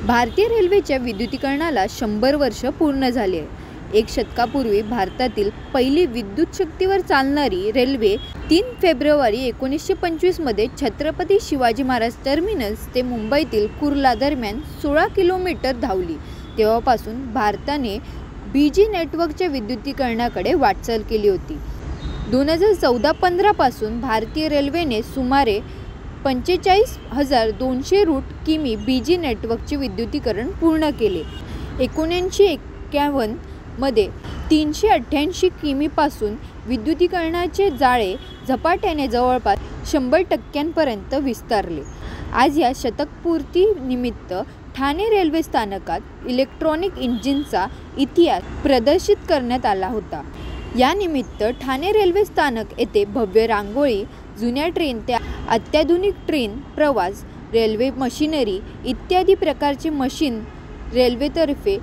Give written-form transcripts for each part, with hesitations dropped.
भारतीय रेल्वेच्या विद्युतीकरणाला 100 वर्ष पूर्ण झाली आहे. एक शतकापूर्वी भारतातील पहिली विद्युत शक्तीवर चालणारी रेल्वे 3 फेब्रुवारी 1925 मध्ये छत्रपती शिवाजी महाराज टर्मिनस ते मुंबईतील कुर्ला दरम्यान 16 किलोमीटर धावली. तेव्हापासून भारताने बीजी नेटवर्कच्या विद्युतीकरणाकडे वाटचाल केली होती. 2014-15 पासून भारतीय रेल्वेने सुमारे 45,200 रूट किमी बीजी नेटवर्कचे विद्युतीकरण पूर्ण केले. 1991 मध्ये 388 किमीपासून विद्युतीकरणाचे जाळे झपाट्याने जवळपास 100% विस्तारले. आज या शतकपूर्ती निमित्त ठाणे रेल्वे स्थानकात इलेक्ट्रॉनिक इंजिनचा इतिहास प्रदर्शित करण्यात आला होता. यानिमित्त ठाणे रेल्वे स्थानक येथे भव्य रांगोळी, जुन्या ट्रेन ते अत्याधुनिक ट्रेन प्रवास, रेल्वे मशिनरी इत्यादी प्रकारचे मशीन रेल्वेतर्फे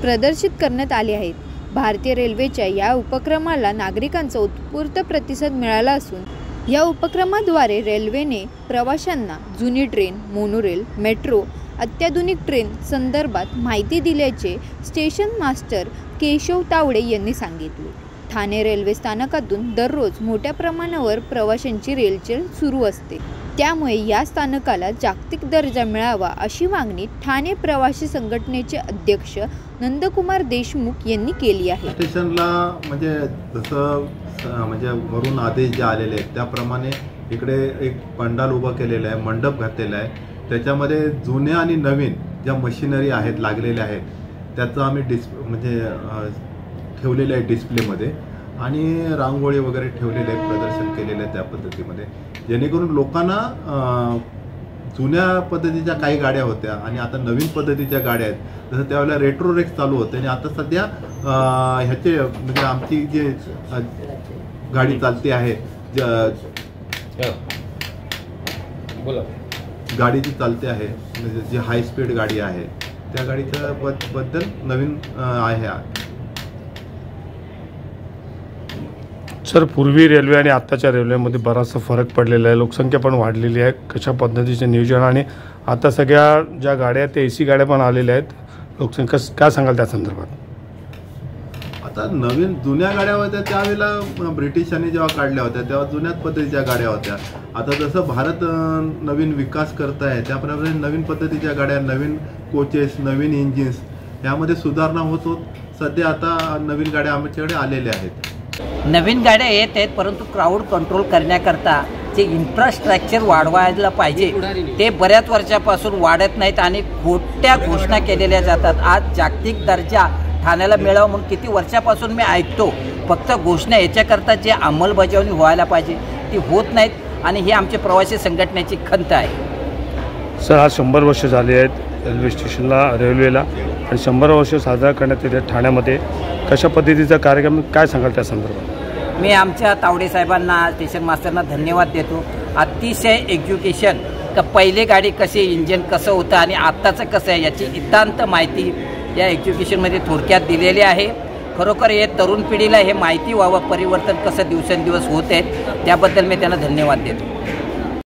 प्रदर्शित करण्यात आले आहेत. भारतीय रेल्वेच्या या उपक्रमाला नागरिकांचा उत्स्फूर्त प्रतिसाद मिळाला असून या उपक्रमाद्वारे रेल्वेने प्रवाशांना जुनी ट्रेन, मोनोरेल, मेट्रो, अत्याधुनिक ट्रेन संदर्भात माहिती दिल्याचे स्टेशन मास्टर केशव तावडे यांनी सांगितले. ठाणे रेल्वे स्थानकातून दररोज मोठ्या प्रमाणावर प्रवाशांची रेलचेल सुरू असते. त्यामुळे या स्थानकाला जागतिक दर्जा मिळावा अशी मागणी ठाणे प्रवासी संघटनेचे अध्यक्ष नंदकुमार देशमुख यांनी केली आहे. स्टेशनला म्हणजे जसं म्हणजे वरून आदेश जे आलेले आहेत त्याप्रमाणे इकडे एक पंडाल उभा केलेला आहे, मंडप घातलेला आहे. त्याच्यामध्ये जुन्या आणि नवीन ज्या मशिनरी आहेत लागलेल्या आहेत त्याचं आम्ही म्हणजे ठेवलेलं आहे डिस्प्लेमध्ये आणि रांगोळी वगैरे ठेवलेले आहे, प्रदर्शन केलेलं आहे त्या पद्धतीमध्ये, जेणेकरून लोकांना जुन्या पद्धतीच्या काही गाड्या होत्या आणि आता नवीन पद्धतीच्या गाड्या आहेत. जसं त्यावेळेला रेट्रो रेक्स चालू होते आणि आता सध्या ह्याचे म्हणजे आमची जी गाडी चालते आहे गाडी जी चालते आहे म्हणजे जी हाय स्पीड गाडी आहे त्या गाडीच्या बद्दल नवीन आहे. सर, पूर्वी रेल्वे आणि आत्ताच्या रेल्वेमध्ये बराचसा फरक पडलेला आहे. लोकसंख्या पण वाढलेली आहे. कशा पद्धतीचे नियोजन आणि आता सगळ्या ज्या गाड्या आहेत त्या AC गाड्या पण आलेल्या आहेत. लोकसंख्या काय सांगाल त्या संदर्भात? आता नवीन जुन्या गाड्या होत्या त्यावेळेला ब्रिटिशांनी जेव्हा काढल्या होत्या तेव्हा जुन्याच पद्धतीच्या गाड्या होत्या. आता जसं भारत नवीन विकास करत आहे त्याप्रमाणे नवीन पद्धतीच्या गाड्या, नवीन कोचेस, नवीन इंजिन्स यामध्ये सुधारणा होत होत सध्या आता नवीन गाड्या आमच्याकडे आलेल्या आहेत. नवीन गाड्या येत आहेत परंतु क्राऊड कंट्रोल करण्याकरता जे इन्फ्रास्ट्रक्चर वाढवायला पाहिजे ते बऱ्याच वर्षापासून वाढत नाहीत आणि खोट्या घोषणा केलेल्या जातात. आज जागतिक दर्जा ठाण्याला मिळावा म्हणून किती वर्षापासून मी ऐकतो, फक्त घोषणा याच्याकरता जे अंमलबजावणी व्हायला पाहिजे ती होत नाहीत आणि ही आमच्या प्रवासी संघटनेची खंत आहे. सर, आज 100 वर्ष झाली आहेत रेल्वे स्टेशनला, रेल्वेला, आणि 100 वर्ष साजरा करण्यात येते ठाण्यामध्ये. कशा पद्धतीचा कार्यक्रम, काय सांगाल त्या संदर्भात? मी आमच्या तावडे साहेबांना, स्टेशन मास्टरना धन्यवाद देतो. अतिशय एज्युकेशन का पहिले गाडी कशी, इंजिन कसं होतं आणि आत्ताचं कसं आहे याची इतांत माहिती या एज्युकेशनमध्ये थोडक्यात दिलेली आहे. खरोखर हे तरुण पिढीला हे माहिती व्हावं, परिवर्तन कसं दिवसेंदिवस होत आहे त्याबद्दल मी त्यांना धन्यवाद देतो.